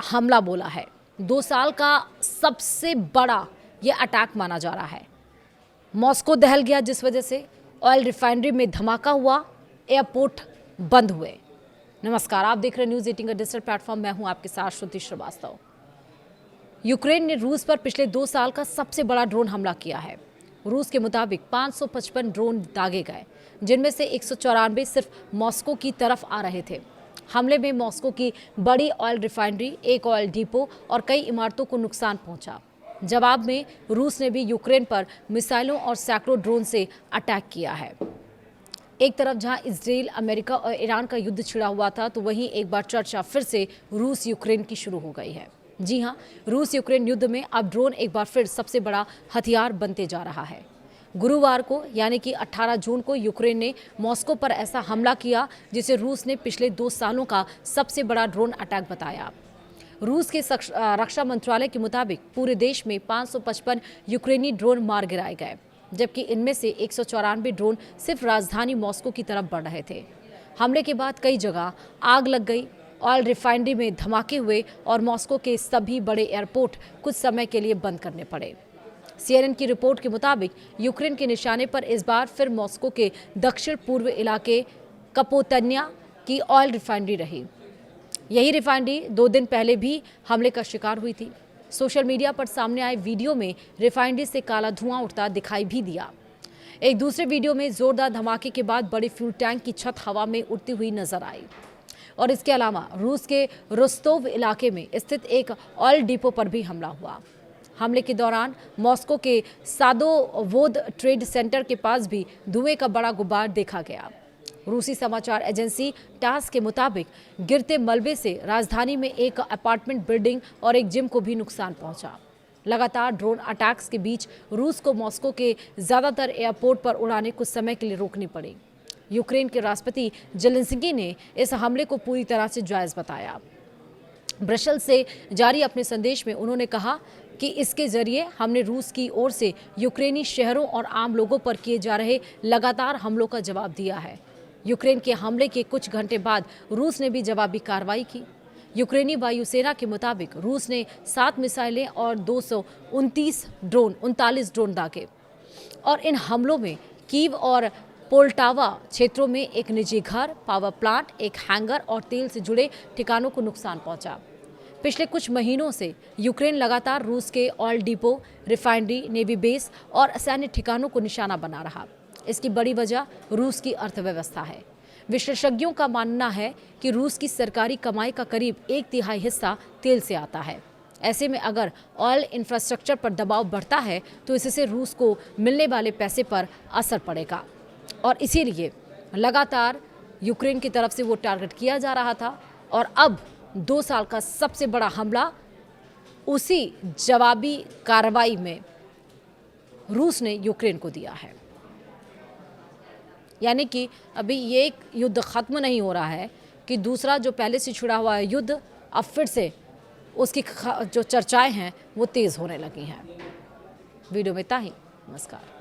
हमला बोला है। 2 साल का सबसे बड़ा ये अटैक माना जा रहा है। मॉस्को दहल गया जिस वजह से, ऑयल रिफाइनरी में धमाका हुआ, एयरपोर्ट बंद हुए। नमस्कार, आप देख रहे हैं न्यूज़ 18 का डिजिटल प्लेटफॉर्म। मैं हूं आपके साथ श्रुति श्रीवास्तव। यूक्रेन ने रूस पर पिछले 2 साल का सबसे बड़ा ड्रोन हमला किया है। रूस के मुताबिक 555 ड्रोन दागे गए, जिनमें से 194 सिर्फ मॉस्को की तरफ आ रहे थे। हमले में मॉस्को की बड़ी ऑयल रिफाइनरी, एक ऑयल डिपो और कई इमारतों को नुकसान पहुंचा। जवाब में रूस ने भी यूक्रेन पर मिसाइलों और सैकड़ों ड्रोन से अटैक किया है। एक तरफ जहां इजराइल, अमेरिका और ईरान का युद्ध छिड़ा हुआ था, तो वहीं एक बार चर्चा फिर से रूस यूक्रेन की शुरू हो गई है। जी हां, रूस यूक्रेन युद्ध में अब ड्रोन एक बार फिर सबसे बड़ा हथियार बनते जा रहा है। गुरुवार को यानी कि 18 जून को यूक्रेन ने मॉस्को पर ऐसा हमला किया जिसे रूस ने पिछले 2 सालों का सबसे बड़ा ड्रोन अटैक बताया। रूस के रक्षा मंत्रालय के मुताबिक पूरे देश में 555 यूक्रेनी ड्रोन मार गिराए गए, जबकि इनमें से 194 ड्रोन सिर्फ राजधानी मॉस्को की तरफ बढ़ रहे थे। हमले के बाद कई जगह आग लग गई, ऑयल रिफाइनरी में धमाके हुए और मॉस्को के सभी बड़े एयरपोर्ट कुछ समय के लिए बंद करने पड़े। CNN की रिपोर्ट के मुताबिक यूक्रेन के निशाने पर इस बार फिर मॉस्को के दक्षिण पूर्व इलाके कपोतन्या की ऑयल रिफाइनरी रही। यही रिफाइनरी 2 दिन पहले भी हमले का शिकार हुई थी। सोशल मीडिया पर सामने आए वीडियो में रिफाइनरी से काला धुआं उठता दिखाई भी दिया। एक दूसरे वीडियो में जोरदार धमाके के बाद बड़ी फ्यूल टैंक की छत हवा में उड़ती हुई नजर आई। और इसके अलावा रूस के रोस्तोव इलाके में स्थित एक ऑयल डिपो पर भी हमला हुआ। हमले के दौरान मॉस्को के सादोवोद ट्रेड सेंटर के पास भी धुएं का बड़ा गुब्बार देखा गया। रूसी समाचार एजेंसी टास के मुताबिक गिरते मलबे से राजधानी में एक अपार्टमेंट बिल्डिंग और एक जिम को भी नुकसान पहुंचा। लगातार ड्रोन अटैक्स के बीच रूस को मॉस्को के ज़्यादातर एयरपोर्ट पर उड़ानें कुछ समय के लिए रोकनी पड़ी। यूक्रेन के राष्ट्रपति जेलेंस्की ने इस हमले को पूरी तरह से जायज़ बताया। ब्रसेल्स से जारी अपने संदेश में उन्होंने कहा कि इसके जरिए हमने रूस की ओर से यूक्रेनी शहरों और आम लोगों पर किए जा रहे लगातार हमलों का जवाब दिया है। यूक्रेन के हमले के कुछ घंटे बाद रूस ने भी जवाबी कार्रवाई की। यूक्रेनी वायुसेना के मुताबिक रूस ने 7 मिसाइलें और 239 ड्रोन दागे और इन हमलों में कीव और पोल्टावा क्षेत्रों में एक निजी घर, पावर प्लांट, एक हैंगर और तेल से जुड़े ठिकानों को नुकसान पहुंचा। पिछले कुछ महीनों से यूक्रेन लगातार रूस के oil depot, refinery, navy base और सैन्य ठिकानों को निशाना बना रहा। इसकी बड़ी वजह रूस की अर्थव्यवस्था है। विशेषज्ञों का मानना है कि रूस की सरकारी कमाई का करीब 1/3 हिस्सा तेल से आता है। ऐसे में अगर ऑयल इंफ्रास्ट्रक्चर पर दबाव बढ़ता है तो इससे रूस को मिलने वाले पैसे पर असर पड़ेगा और इसीलिए लगातार यूक्रेन की तरफ से वो टारगेट किया जा रहा था और अब 2 साल का सबसे बड़ा हमला उसी जवाबी कार्रवाई में रूस ने यूक्रेन को दिया है। यानी कि अभी ये एक युद्ध खत्म नहीं हो रहा है कि दूसरा जो पहले से छिड़ा हुआ है युद्ध अब फिर से उसकी जो चर्चाएं हैं वो तेज़ होने लगी हैं। वीडियो में इतना ही। नमस्कार।